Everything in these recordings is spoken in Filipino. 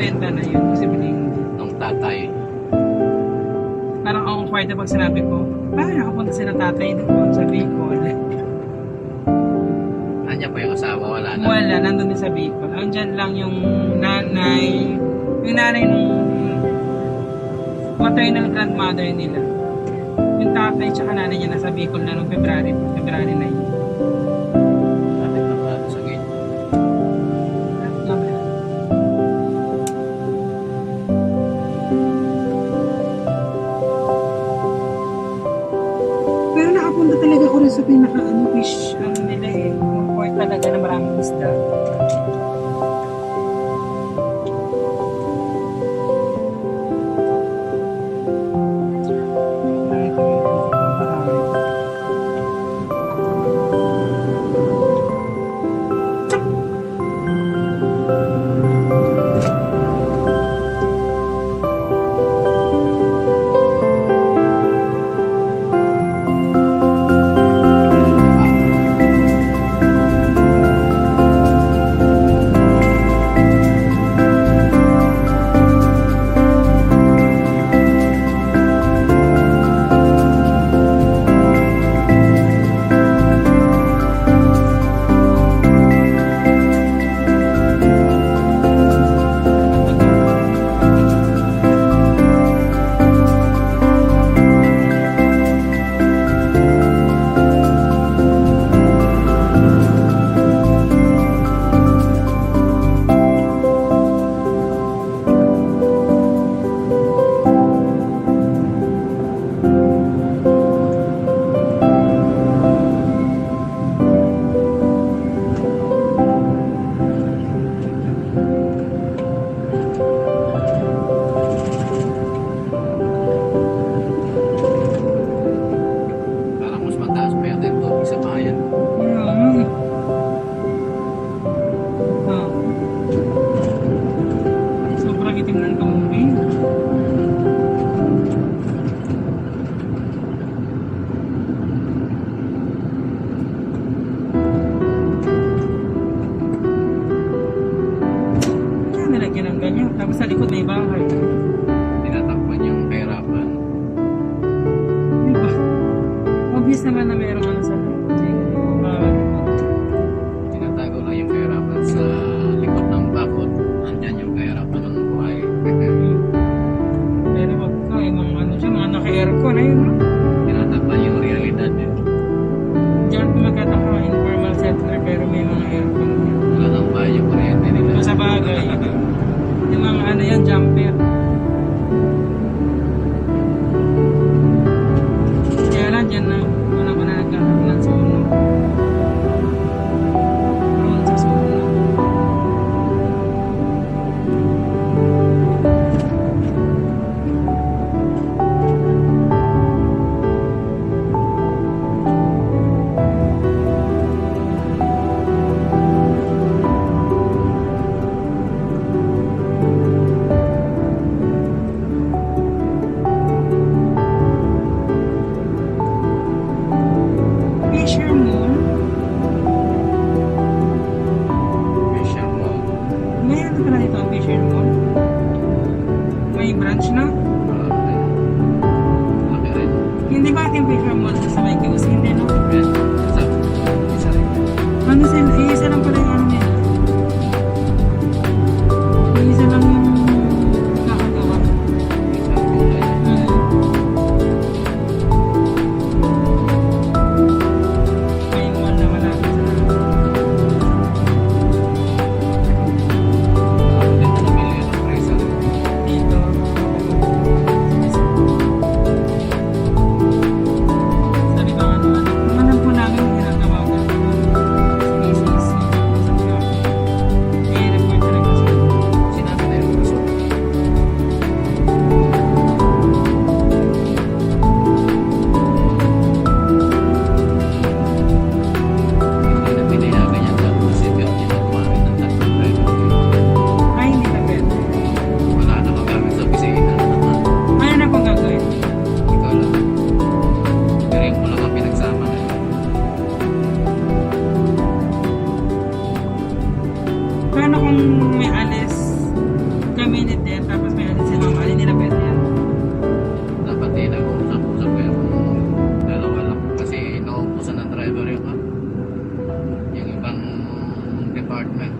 benta na yun. Posibleng Nung tatay. parang ako kwarta pag sinabi ko, parang nakapunta sila tatay doon sa Bicol. Anya pa yung asawa, wala na. Wala, nandun din sa Bicol. Andyan lang yung nanay nung maternal grandmother nila. Yung tatay tsaka nanay niya nasa Bicol na noong February na yun. Bakit na sa gate? Pero nakapunta talaga ako rin sa pinaka fish nila eh. Yung port talaga na maraming isda. Parang mas mataas pa yata yung tubig sa bayan. Ah. Sobrang itim ng tubig. Kaya nalagyan ng ganyan. Tapos sa likod may bahay. Tinatakpan yung kahirapan. Diba? Obvious naman na mayroong ano sa Tinatago lang yung kahirapan sa likod ng bakod. Andyan yung kahirapan ng buhay. pero wag ka, yung mga ano siya, mga naka-aircon, ayun no? Tinatakpan yung realidad eh. Diyan ko magkataka, informal settler, pero may mga aircon. Wala nang bayo, kuryente nila. So, sa bagay, yung mga ano yan, jumper. rider, tapos may alis si mama, hindi nila pwede yan. Dapat din nag-uusap-usap kayo kung dalawa lang. Kasi nauubusan ng driver yung ibang department.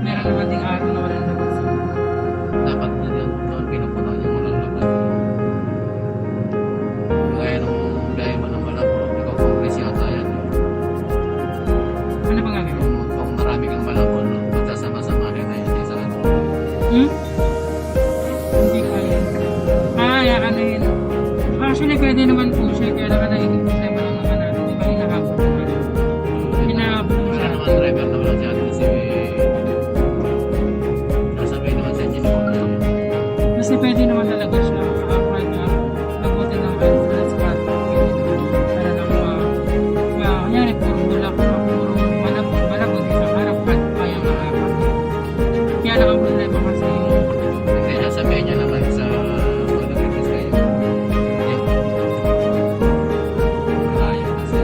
Meron naman ding araw na walang labas. Dapat na yan. Doon pinupunan yung walang labas. Kaya nung gaya mo ng malabo, ikaw-compress yata yan. Ano ba gagawin? Kung marami kang malabo, magsasama-sama rin na yun sa ano. Hmm? Hindi kaya. Kaya ka na yun. Actually, pwede naman po siya. Kaya lang na yung problema lang naman natin. Di ba hinahapon naman? Hinahapon mo Wala siya. naman driver na wala siya kasi nasabay naman sa engine ko na yun. Kasi pwede naman talaga siya. Kahit nga, mabuti ng reference card. Pwede naman. Para lang kunyari, puro bulak na, puro malabog isang harap at kaya maharap. Kaya lang ang problema kasi yung Hindi, nasabihin niya naman sa mag-request kayo. Yung malayo kasi.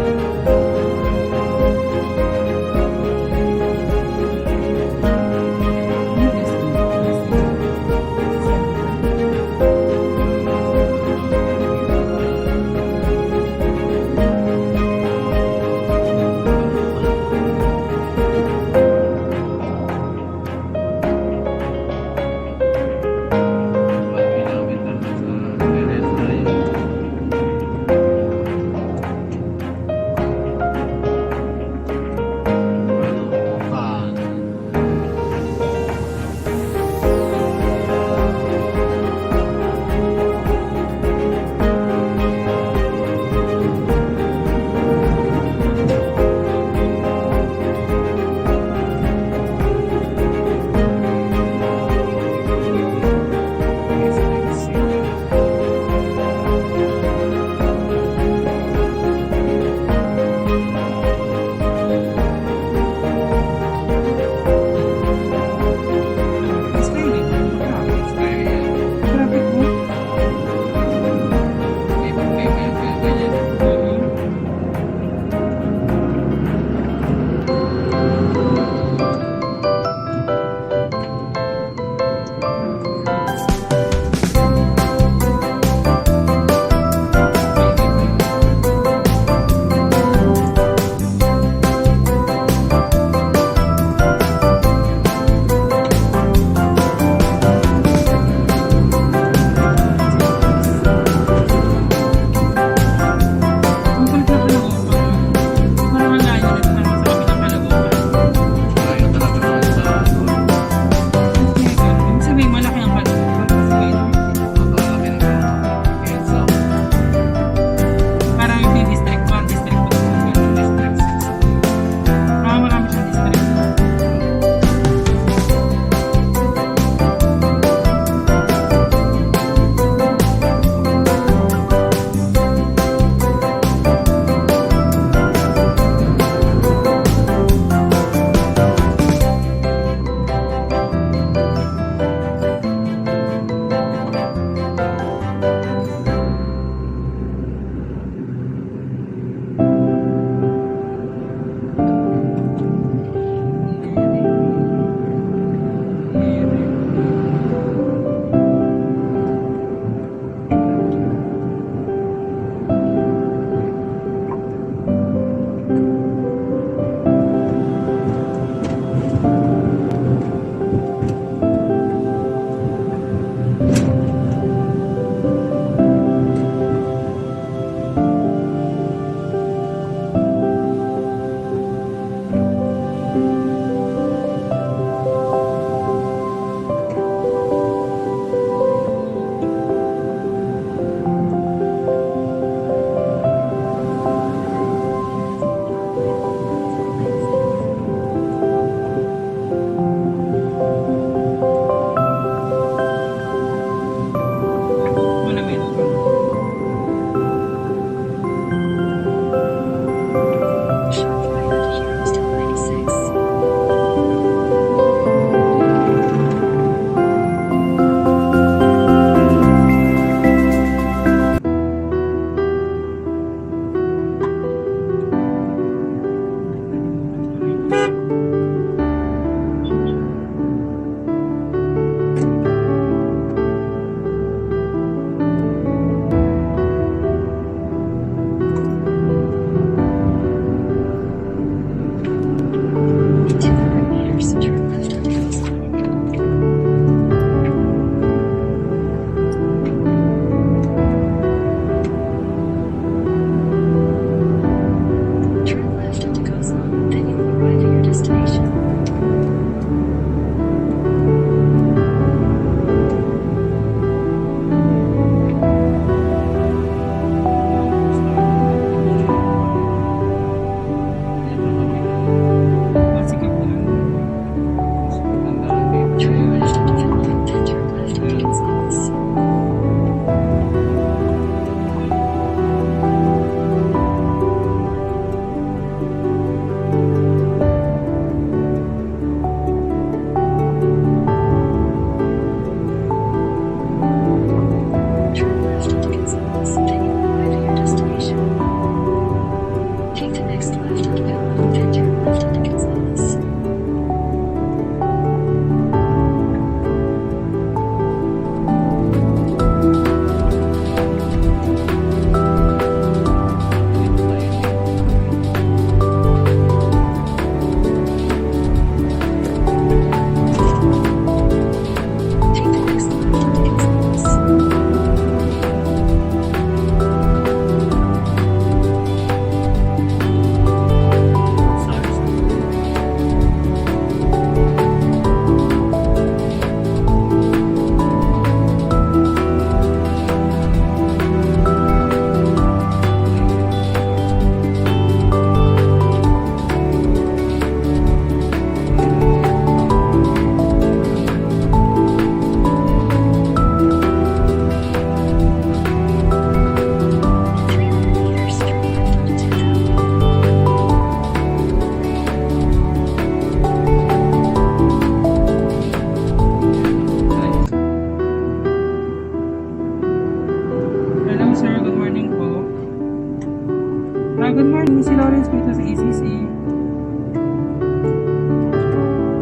Si Lawrence dito sa ECC.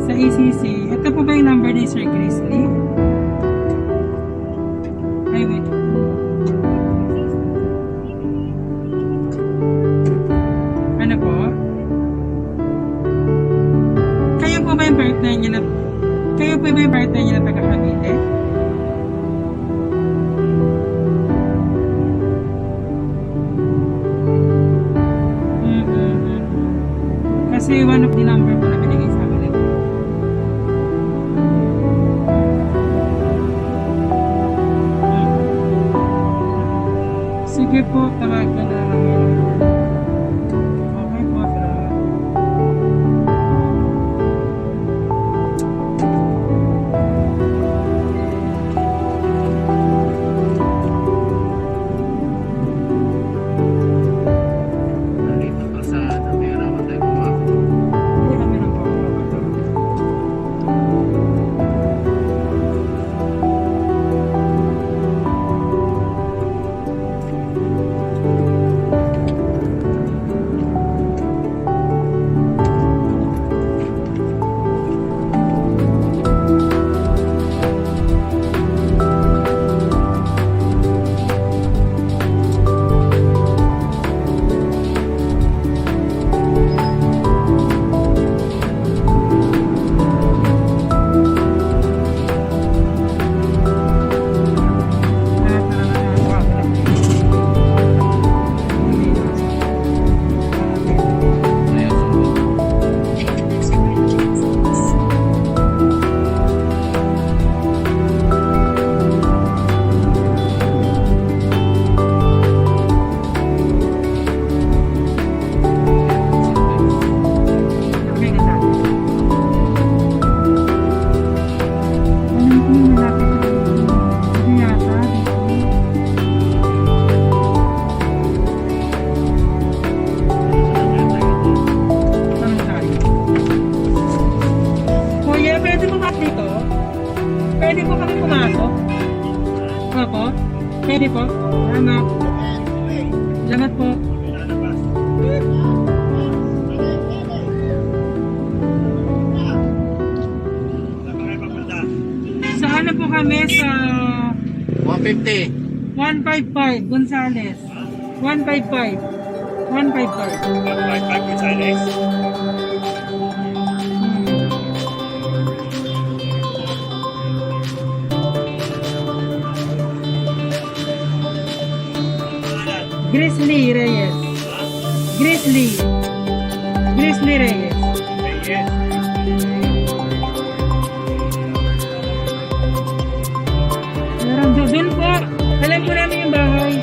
Sa ECC. Ito po ba yung number ni Sir Grizzly? Ay, wait. Ano po? Kayo po ba yung partner niya na taga Cavite? Kasi one of the number po na binigay sa akin. Sige po, tawagan na lang yun. Okay po, salamat. Nandito pa sa nahihirapan tayo pumasok. Hindi kami nang pagkakataon. Kaya sumbong. Okay na tayo. Ano po yung malapit na dito? Ito yata dito. Tanong tayo. Kuya, pwede po ba dito? Pwede po kami pumasok? Opo? Pwede po? Salamat. Salamat po. Saan na po kami sa 150. 155 Gonzales? 155. 155. Grizzly Reyes. Grizzly. Grizzly Reyes. Meron doon po. Alam po namin yung bahay.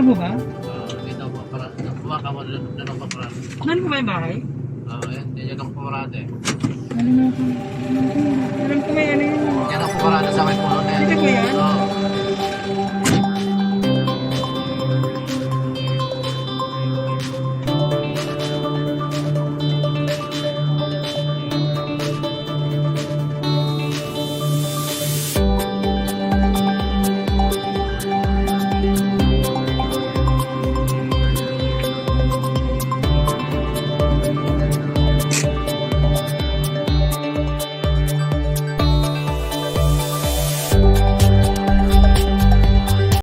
mo ba? Dito po, para, nakuha ka mo, doon pa para. Ano ko ba yung bahay? Yan, yan ang pumarate. Ano na ako? Alam ko may ano yun. Yan ang pumarate sa may puno na yan. Dito ko yan?